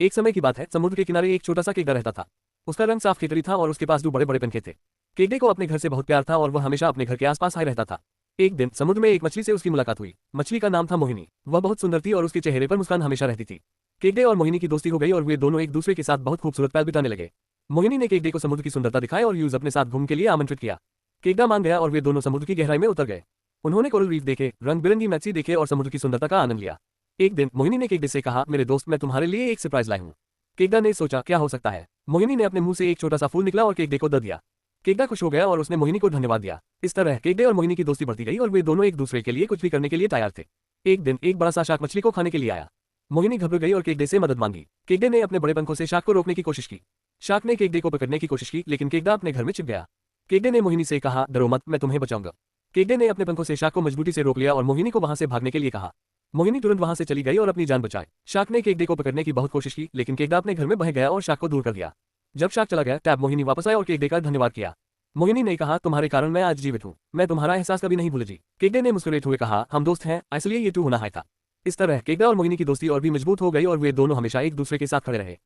एक समय की बात है, समुद्र के किनारे एक छोटा सा केकड़ा रहता था। उसका रंग साफ खेतरी था और उसके पास दो बड़े बड़े पंखे थे। केकड़े को अपने घर से बहुत प्यार था और वह हमेशा अपने घर के आसपास आए रहता था। एक दिन समुद्र में एक मछली से उसकी मुलाकात हुई। मछली का नाम था मोहिनी। वह बहुत सुंदर थी और उसके चेहरे पर मुस्कान हमेशा रहती थी। केकड़े और मोहिनी की दोस्ती हो गई और वे दोनों एक दूसरे के साथ बहुत खूबसूरत पल बिताने लगे। मोहिनी ने केकड़े को समुद्र की सुंदरता दिखाई और यूज अपने साथ घूमने के लिए आमंत्रित किया। केकड़ा मान गया और वे दोनों समुद्र की गहराई में उतर गए। उन्होंने कोरल रीफ देखे, रंग बिरंगी मछली देखे और समुद्र की सुंदरता का आनंद लिया। एक दिन मोहिनी ने केकड़े से कहा, मेरे दोस्त, मैं तुम्हारे लिए एक सरप्राइज लाई हूँ। केकड़ा ने सोचा, क्या हो सकता है। मोहिनी ने अपने मुंह से एक छोटा सा फूल निकला और केकड़े को दे दिया। केकड़ा खुश हो गया और उसने मोहिनी को धन्यवाद दिया। इस तरह केकड़े और मोहिनी की दोस्ती बढ़ती गई और वे दोनों एक दूसरे के लिए कुछ भी करने के लिए तैयार थे। एक दिन एक बड़ा सा शार्क मछली को खाने के लिए आया। मोहिनी घबरा गई और केकड़े से मदद मांगी। केकड़े ने अपने बड़े पंखों से शार्क को रोकने की कोशिश की। शार्क ने केकड़े को पकड़ने की कोशिश की, लेकिन केकड़ा अपने घर में छिप गया। केकड़े ने मोहिनी से कहा, डरो मत, मैं तुम्हें बचाऊंगा। केकड़े ने अपने पंखों से शार्क को मजबूती से रोक लिया और मोहिनी को वहां से भागने के लिए कहा। मोहिनी तुरंत वहां से चली गई और अपनी जान बचाई। शार्क ने केकड़े को पकड़ने की बहुत कोशिश की, लेकिन केकड़ा अपने घर में बह गया और शार्क को दूर कर दिया। जब शार्क चला गया तब मोहिनी वापस आए और केकड़े का धन्यवाद किया। मोहिनी ने कहा, तुम्हारे कारण मैं आज जीवित हूँ। मैं तुम्हारा एहसास कभी नहीं भूलेगी। केकड़े ने मुस्कुराते हुए कहा, हम दोस्त हैं, इसलिए ये तू होना है था। इस तरह केकड़ा और मोहिनी की दोस्ती और भी मजबूत हो गई और वे दोनों हमेशा एक दूसरे के साथ खड़े रहे।